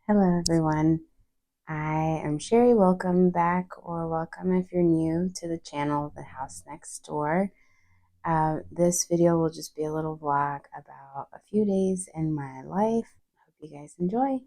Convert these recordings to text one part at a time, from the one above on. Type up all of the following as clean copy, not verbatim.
Hello everyone, I am Sherry. Welcome back, or welcome if you're new to the channel, The House Next Door. This video will just be a little vlog about a few days in my life. Hope you guys enjoy.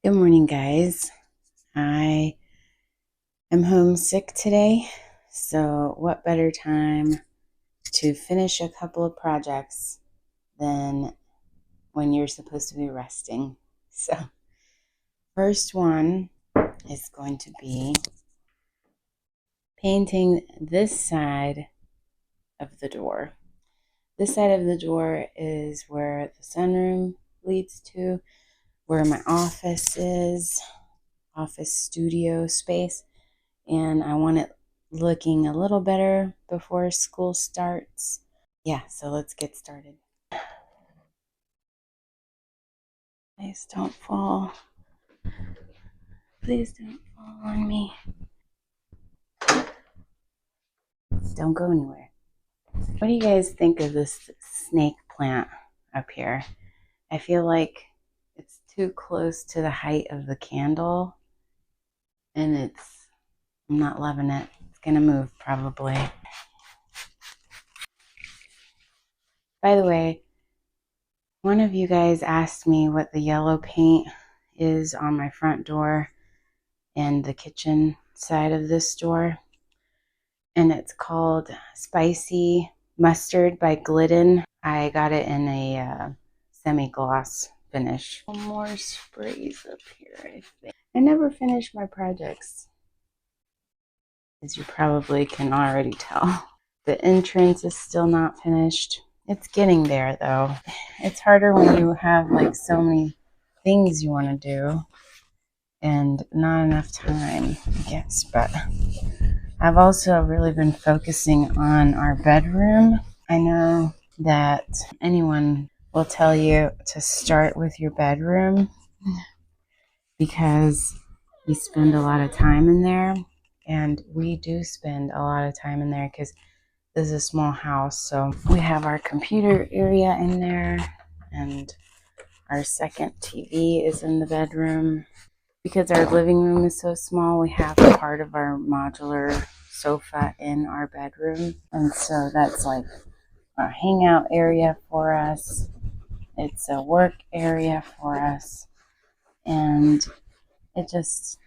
Good morning, guys. I am homesick today, so what better time to finish a couple of projects than when you're supposed to be resting. So first one is going to be painting this side of the door. This side of the door is where the sunroom leads to, where my office is, office studio space, and I want it looking a little better before school starts. Yeah, so let's get started. Please don't fall. Please don't fall on me. Don't go anywhere. What do you guys think of this snake plant up here? I feel like it's too close to the height of the candle, and I'm not loving it. It's gonna move probably. By the way, one of you guys asked me what the yellow paint is on my front door and the kitchen side of this door, and it's called Spicy Mustard by Glidden. I got it in a semi-gloss finish. More sprays up here, I think. I never finish my projects, as you probably can already tell. The entrance is still not finished. It's getting there, though. It's harder when you have like so many things you want to do and not enough time, I guess. But I've also really been focusing on our bedroom. I know that anyone will tell you to start with your bedroom because we spend a lot of time in there, and we do spend a lot of time in there because this is a small house. So we have our computer area in there, and our second TV is in the bedroom. Because our living room is so small, we have part of our modular sofa in our bedroom, and so that's like a hangout area for us. It's a work area for us, and it just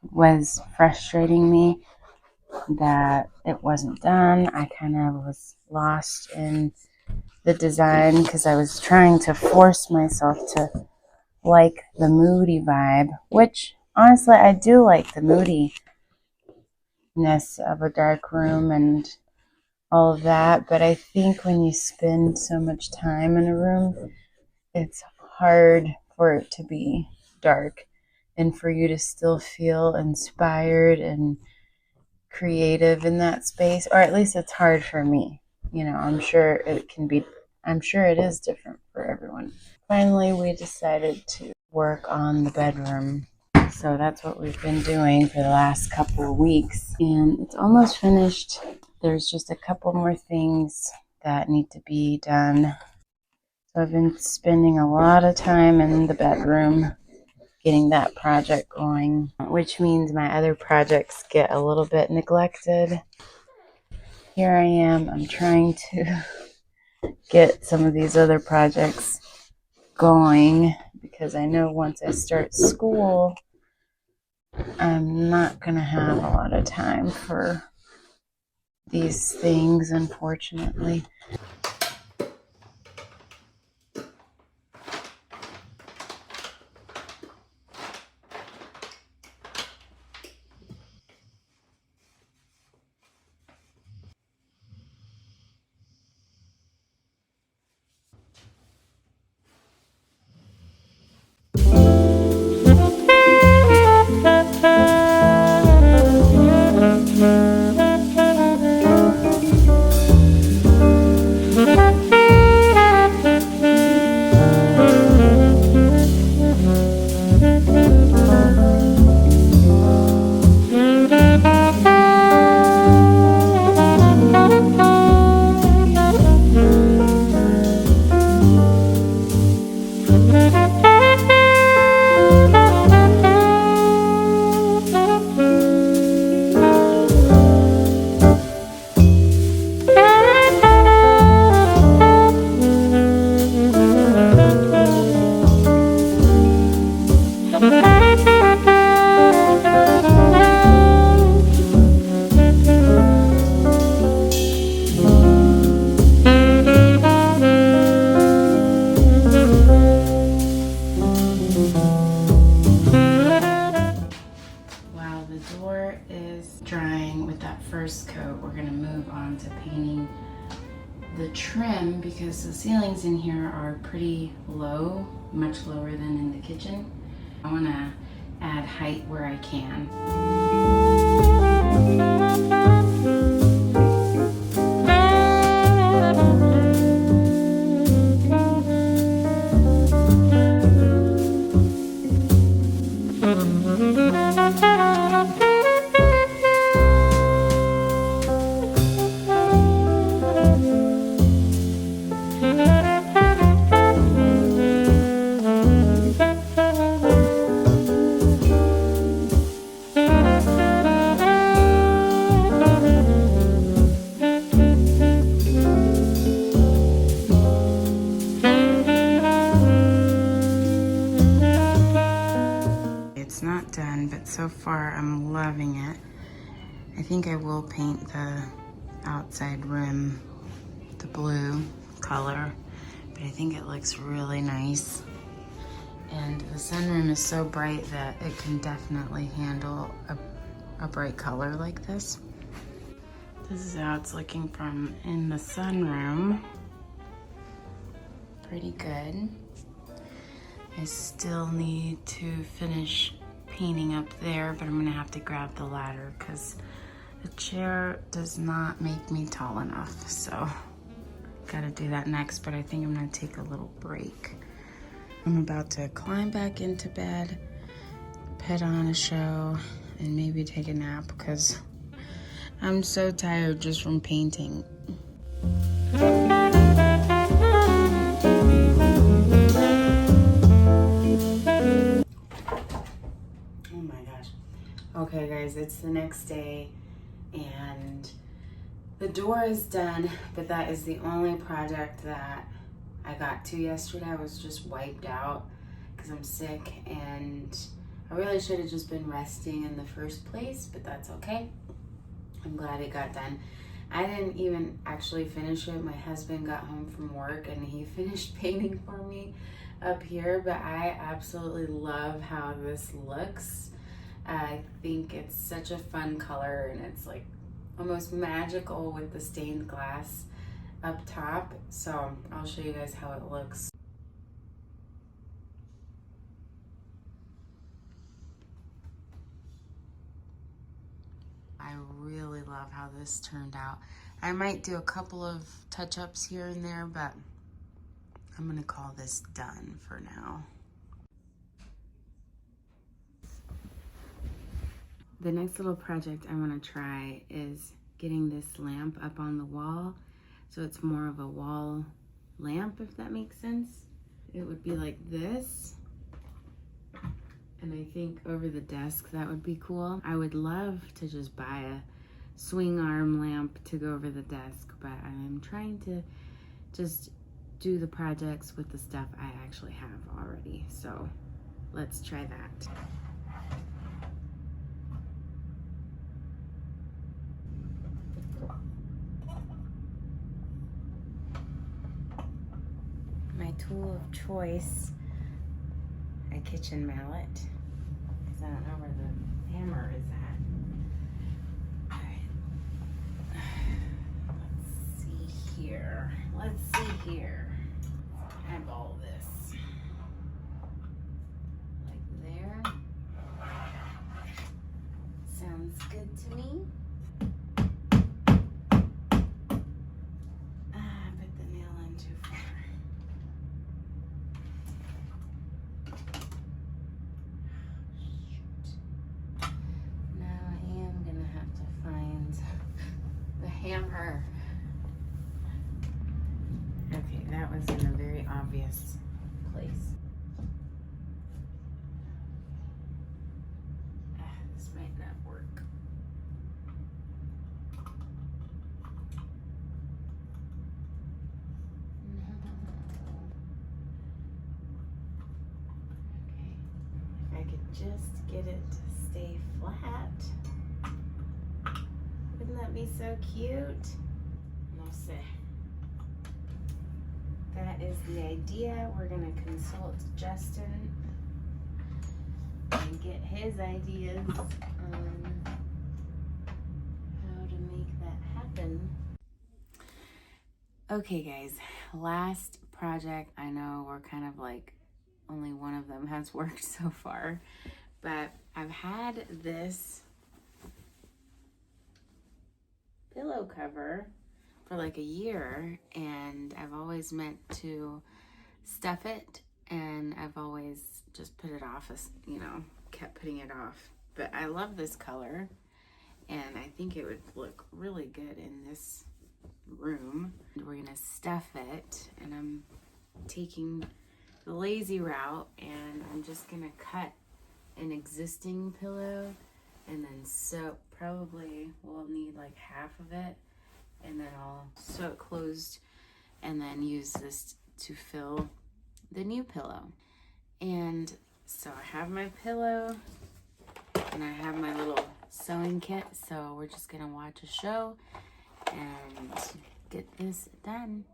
was frustrating me that it wasn't done. I kind of was lost in the design because I was trying to force myself to like the moody vibe, which honestly, I do like the moodiness of a dark room and all of that, but I think when you spend so much time in a room, it's hard for it to be dark and for you to still feel inspired and creative in that space, or at least it's hard for me. You know, I'm sure it is different for everyone. Finally, we decided to work on the bedroom. So that's what we've been doing for the last couple of weeks. And it's almost finished. There's just a couple more things that need to be done. So I've been spending a lot of time in the bedroom getting that project going, which means my other projects get a little bit neglected. Here I am. I'm trying to get some of these other projects going because I know once I start school, I'm not going to have a lot of time for these things, unfortunately. While the door is drying with that first coat, we're going to move on to painting the trim because the ceilings in here are pretty low, much lower than in the kitchen. I want to add height where I can. It's not done, but so far I'm loving it. I think I will paint the outside rim the blue color, but I think it looks really nice. And the sunroom is so bright that it can definitely handle a bright color like this. This is how it's looking from in the sunroom. Pretty good. I still need to finish painting up there, but I'm gonna have to grab the ladder because the chair does not make me tall enough. So gotta do that next, but I think I'm gonna take a little break. I'm about to climb back into bed, put on a show, and maybe take a nap because I'm so tired just from painting. Okay guys, it's the next day and the door is done, but that is the only project that I got to yesterday. I was just wiped out because I'm sick and I really should have just been resting in the first place, but that's okay. I'm glad it got done. I didn't even actually finish it. My husband got home from work and he finished painting for me up here, but I absolutely love how this looks. I think it's such a fun color, and it's like almost magical with the stained glass up top. So I'll show you guys how it looks. I really love how this turned out. I might do a couple of touch-ups here and there, but I'm gonna call this done for now. The next little project I want to try is getting this lamp up on the wall, so it's more of a wall lamp, if that makes sense. It would be like this, and I think over the desk that would be cool. I would love to just buy a swing arm lamp to go over the desk, but I'm trying to just do the projects with the stuff I actually have already, so let's try that. My tool of choice, a kitchen mallet, because I don't know where the hammer is at. All right, let's see here. Let's see here. Eyeball this. Like there. Sounds good to me. Hammer. Okay, that was in a very obvious place. This might not work. No. Okay, if I could just get it to stay flat. Wouldn't that be so cute? No say. That is the idea. We're gonna consult Justin and get his ideas on how to make that happen. Okay guys, last project. I know we're kind of like, only one of them has worked so far, but I've had this pillow cover for like a year, and I've always meant to stuff it, and I've always just put it off, as you know, kept putting it off. But I love this color, and I think it would look really good in this room. We're gonna stuff it, and I'm taking the lazy route, and I'm just gonna cut an existing pillow, and then sew. Probably we'll need like half of it, and then I'll sew it closed and then use this to fill the new pillow. And so I have my pillow and I have my little sewing kit, so we're just gonna watch a show and get this done.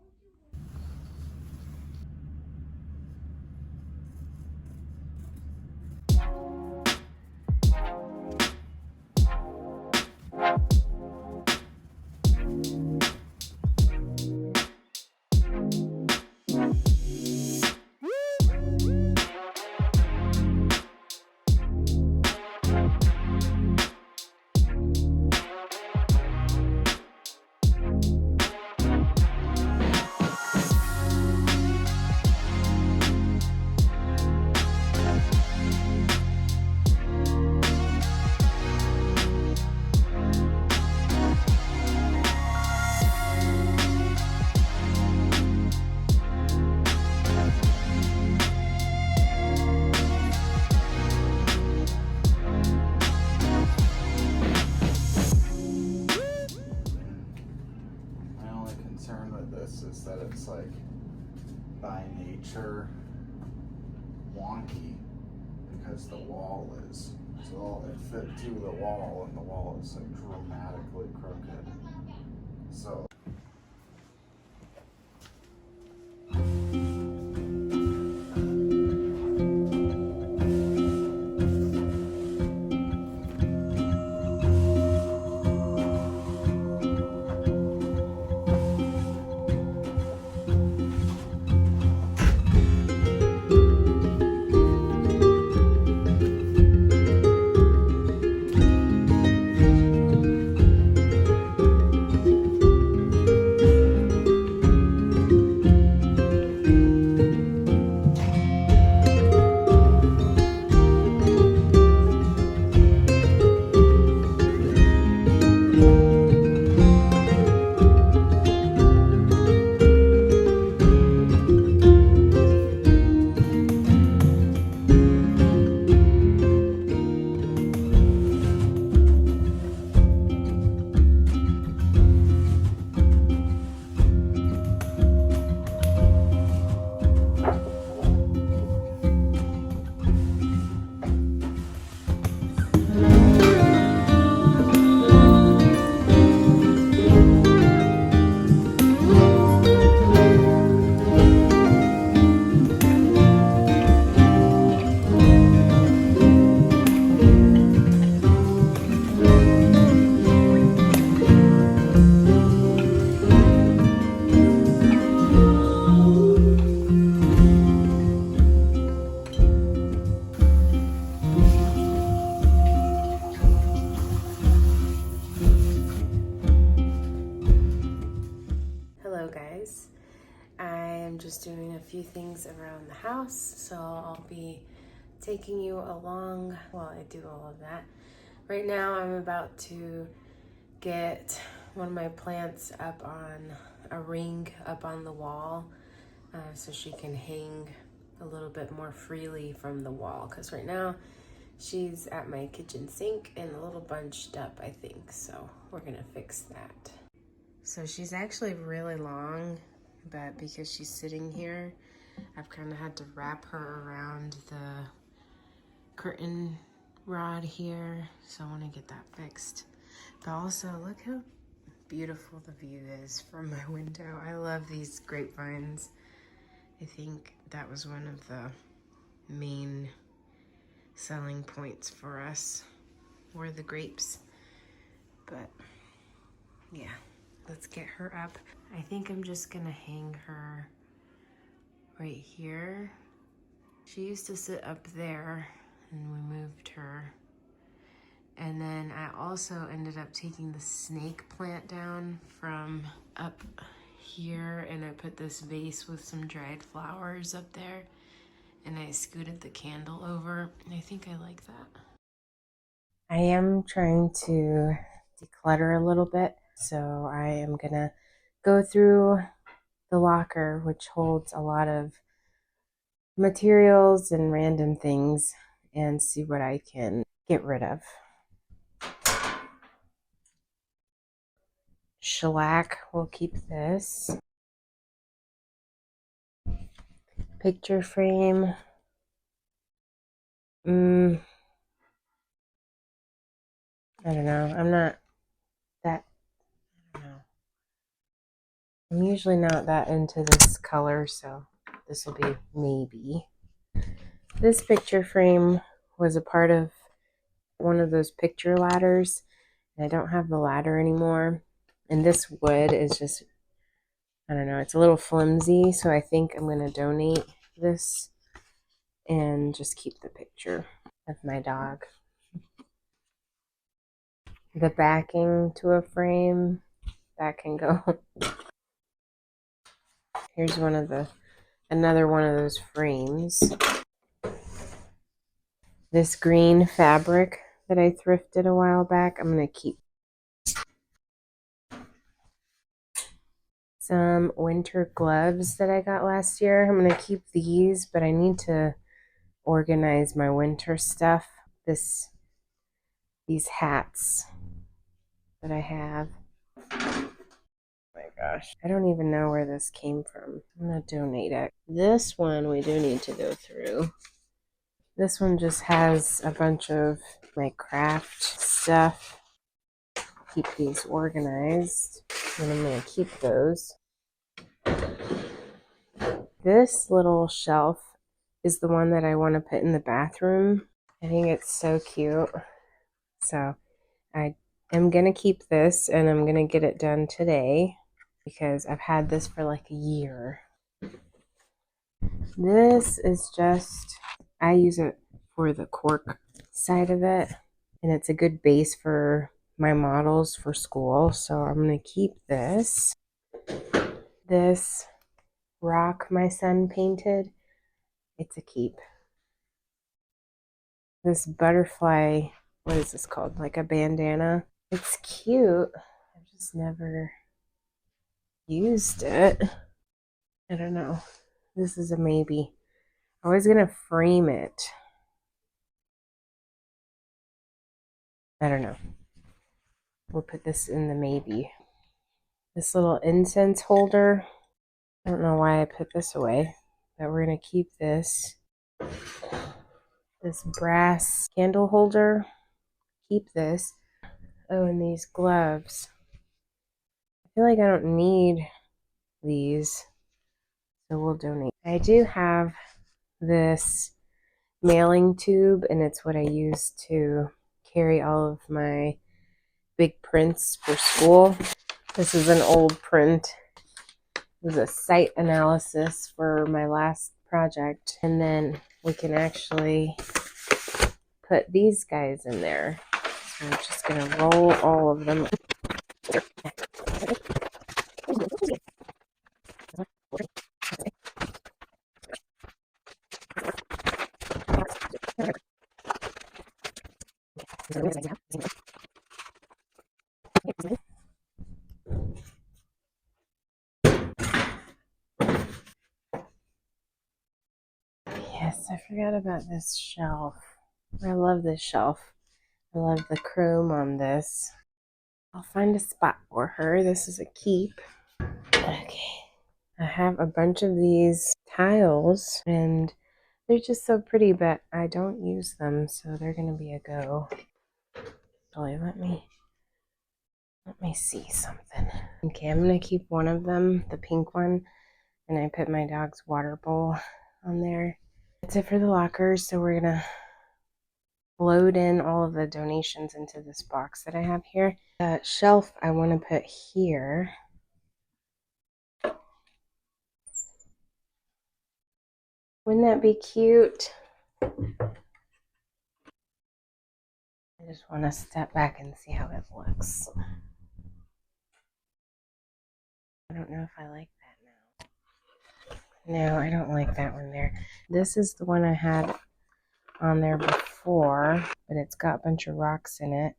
Is that it's like by nature wonky because the wall is, so it fit to the wall, and the wall is like dramatically crooked. So just doing a few things around the house, so I'll be taking you along while I do all of that. Right now I'm about to get one of my plants up on a ring up on the wall so she can hang a little bit more freely from the wall, because right now she's at my kitchen sink and a little bunched up, I think, so we're gonna fix that. So she's actually really long, but because she's sitting here, I've kind of had to wrap her around the curtain rod here, so I want to get that fixed. But also, look how beautiful the view is from my window. I love these grapevines. I think that was one of the main selling points for us, were the grapes. But yeah, let's get her up. I think I'm just gonna hang her right here. She used to sit up there and we moved her. And then I also ended up taking the snake plant down from up here, and I put this vase with some dried flowers up there, and I scooted the candle over, and I think I like that. I am trying to declutter a little bit, so I am gonna go through the locker, which holds a lot of materials and random things, and see what I can get rid of. Shellac, we'll keep this. Picture frame. I don't know. I'm not that, I don't know. I'm usually not that into this color, so this will be maybe. This picture frame was a part of one of those picture ladders, and I don't have the ladder anymore. And this wood is just, I don't know, it's a little flimsy, so I think I'm going to donate this and just keep the picture of my dog. The backing to a frame, that can go. Here's another one of those frames. This green fabric that I thrifted a while back, I'm going to keep. Some winter gloves that I got last year. I'm going to keep these, but I need to organize my winter stuff. These hats that I have. Oh my gosh, I don't even know where this came from. I'm going to donate it. This one we do need to go through. This one just has a bunch of my craft stuff. Keep these organized, and I'm going to keep those. This little shelf is the one that I want to put in the bathroom. I think it's so cute. So I am going to keep this, and I'm going to get it done today because I've had this for like a year. This is just, I use it for the cork side of it, and it's a good base for my models for school. So I'm going to keep this. This rock my son painted, it's a keep. This butterfly, what is this called? Like a bandana. It's cute. I've just never used it. I don't know. This is a maybe. I was going to frame it. I don't know. We'll put this in the maybe. This little incense holder. I don't know why I put this away, but we're going to keep this. This brass candle holder. Keep this. Oh, and these gloves. I feel like I don't need these, so we'll donate. I do have this mailing tube, and it's what I use to carry all of my big prints for school. This is an old print. It was a site analysis for my last project, and then we can actually put these guys in there. So I'm just going to roll all of them. Yes, I forgot about this shelf. I love this shelf. I love the chrome on this. I'll find a spot for her. This is a keep. Okay. I have a bunch of these tiles and they're just so pretty, but I don't use them, so they're gonna be a go. Actually, let me see something. Okay, I'm gonna keep one of them, the pink one, and I put my dog's water bowl on there. That's it for the lockers, so we're gonna load in all of the donations into this box that I have here. The shelf I want to put here. Wouldn't that be cute? I just want to step back and see how it looks. I don't know if I like that now. No, I don't like that one there. This is the one I had on there before, but it's got a bunch of rocks in it.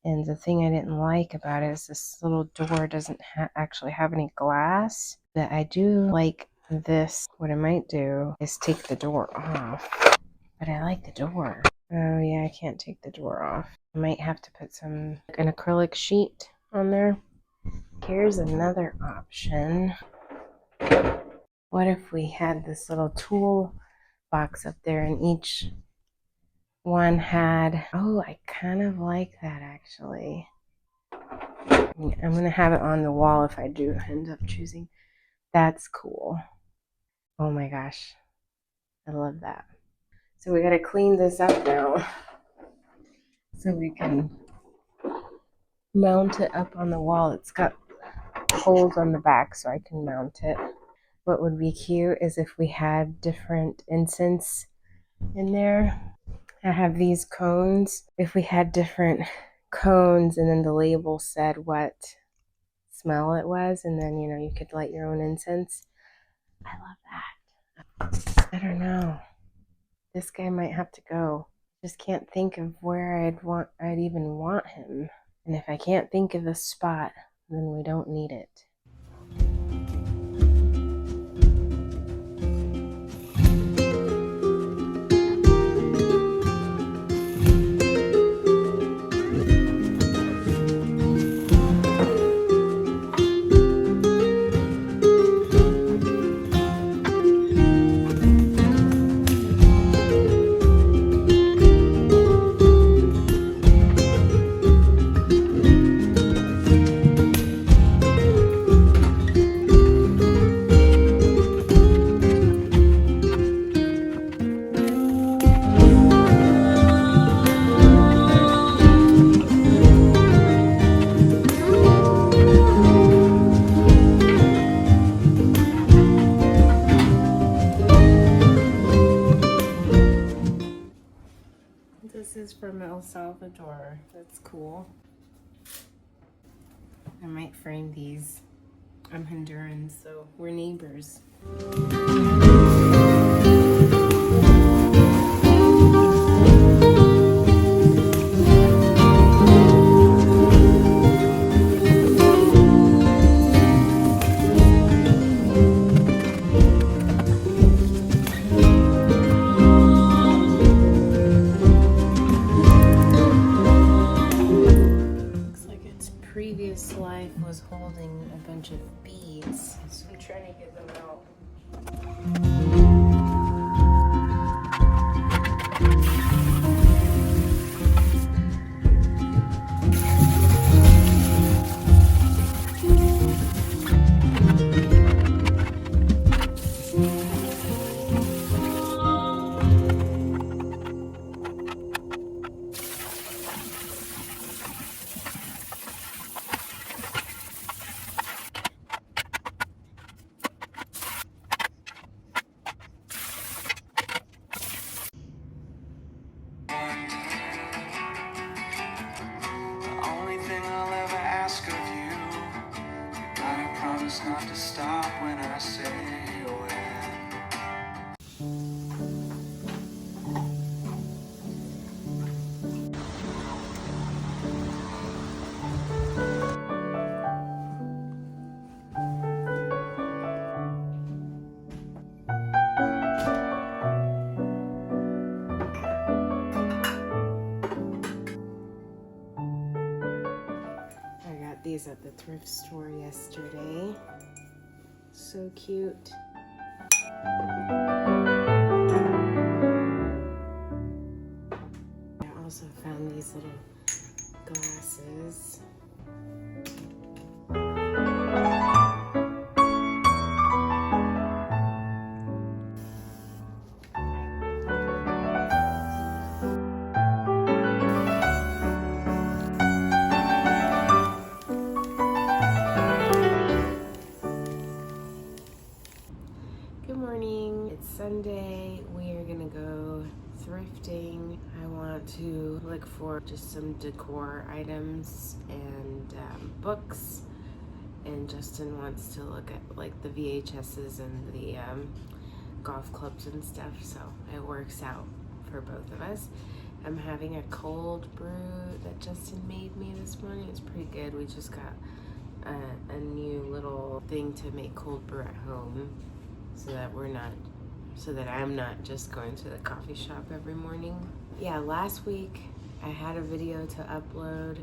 And the thing I didn't like about it is this little door doesn't actually have any glass. But I do like this. What I might do is take the door off. But I like the door. Oh yeah, I can't take the door off. I might have to put an acrylic sheet on there. Here's another option. What if we had this little tool box up there and each one had, oh, I kind of like that actually. I'm going to have it on the wall if I do end up choosing. That's cool. Oh my gosh. I love that. So we got to clean this up now so we can mount it up on the wall. It's got holes on the back so I can mount it. What would be cute is if we had different incense in there. I have these cones. If we had different cones and then the label said what smell it was, and then you could light your own incense. I love that. I don't know. This guy might have to go. Just can't think of where I'd even want him. And if I can't think of a spot, then we don't need it. This is from El Salvador. That's cool. I might frame these. I'm Honduran, so we're neighbors. Previous life was holding a bunch of beads, so I'm trying to get them out. Not to stop when I say when. these at the thrift store yesterday. So cute. I also found these little glasses. Good morning, it's Sunday. We are gonna go thrifting. I want to look for just some decor items and books, and Justin wants to look at like the VHSs and the golf clubs and stuff, so it works out for both of us. I'm having a cold brew that Justin made me this morning. It's pretty good. We just got a new little thing to make cold brew at home, so that I'm not just going to the coffee shop every morning. Yeah, last week I had a video to upload,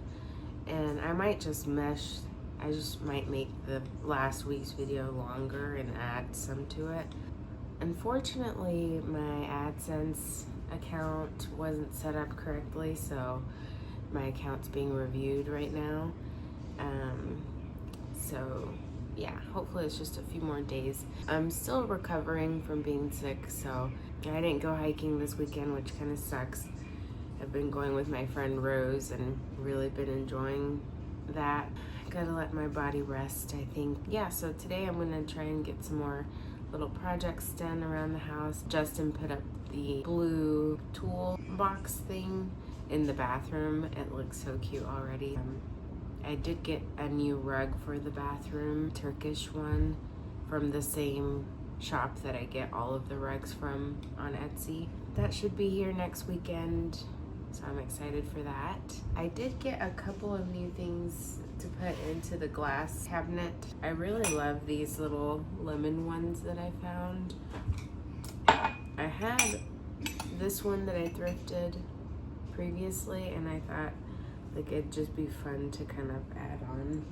and I might just might make the last week's video longer and add some to it. Unfortunately, my AdSense account wasn't set up correctly, so my account's being reviewed right now. So yeah, hopefully it's just a few more days. I'm still recovering from being sick, so I didn't go hiking this weekend, which kind of sucks. I've been going with my friend Rose and really been enjoying that. Gotta let my body rest, I think. Yeah, so today I'm gonna try and get some more little projects done around the house. Justin put up the blue tool box thing in the bathroom. It looks so cute already. I did get a new rug for the bathroom, Turkish one, from the same shop that I get all of the rugs from on Etsy. That should be here next weekend, so I'm excited for that. I did get a couple of new things to put into the glass cabinet. I really love these little lemon ones that I found. I had this one that I thrifted previously, and I thought like it'd just be fun to kind of add on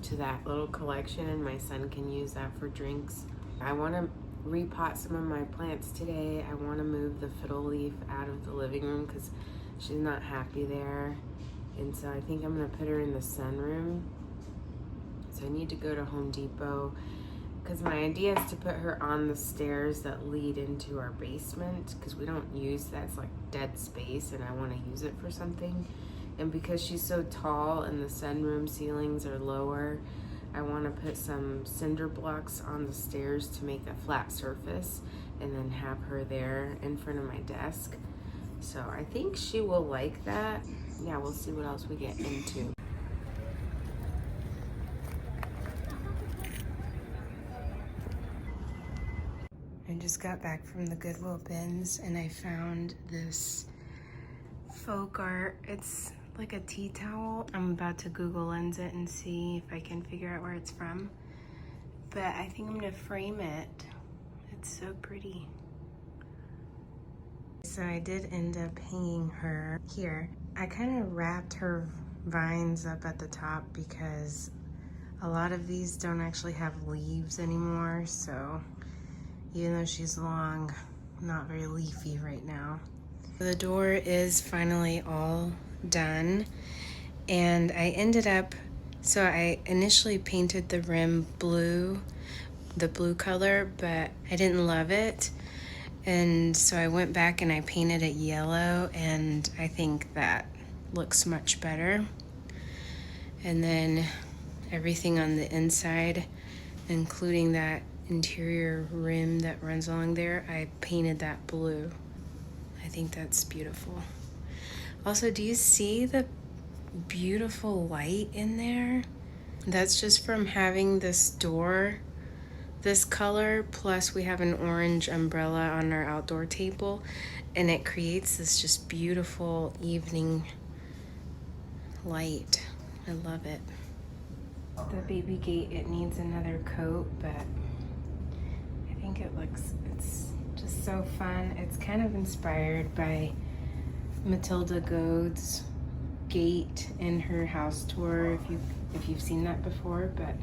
to that little collection, and my son can use that for drinks. I want to repot some of my plants today. I want to move the fiddle leaf out of the living room because she's not happy there, and so I think I'm going to put her in the sunroom. So I need to go to Home Depot because my idea is to put her on the stairs that lead into our basement, because we don't use that. It's like dead space and I want to use it for something. And because she's so tall and the sunroom ceilings are lower, I want to put some cinder blocks on the stairs to make a flat surface and then have her there in front of my desk. So I think she will like that. Yeah, we'll see what else we get into. I just got back from the Goodwill bins and I found this folk art. It's like a tea towel. I'm about to Google Lens it and see if I can figure out where it's from. But I think I'm gonna frame it. It's so pretty. So I did end up hanging her here. I kind of wrapped her vines up at the top because a lot of these don't actually have leaves anymore, so even though she's long, not very leafy right now. The door is finally all done, and I ended up, so I initially painted the rim blue, the blue color, but I didn't love it. And so I went back and I painted it yellow, and I think that looks much better. And then everything on the inside, including that interior rim that runs along there, I painted that blue. I think that's beautiful. Also, do you see the beautiful light in there? That's just from having this door this color, plus we have an orange umbrella on our outdoor table, and it creates this just beautiful evening light. I love it. The baby gate, it needs another coat, but I think it's just so fun. It's kind of inspired by Matilda Gode's gate in her house tour if you've seen that before, but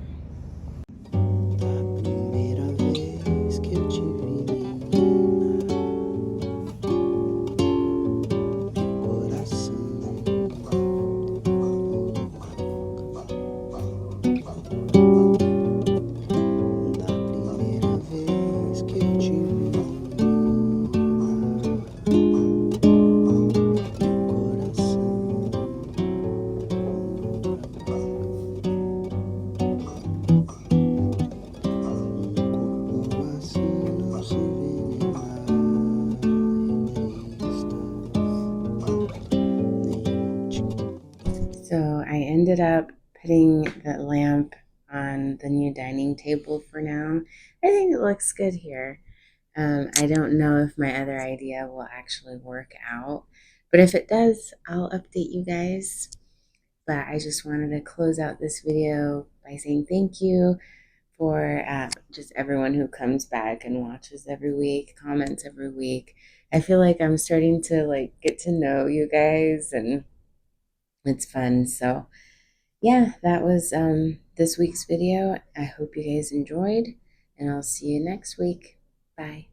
so I ended up putting the lamp on the new dining table for now. I think it looks good here. I don't know if my other idea will actually work out, but if it does, I'll update you guys. But I just wanted to close out this video by saying thank you for just everyone who comes back and watches every week, comments every week. I feel like I'm starting to like get to know you guys, and it's fun. So yeah, that was this week's video. I hope you guys enjoyed, and I'll see you next week. Bye.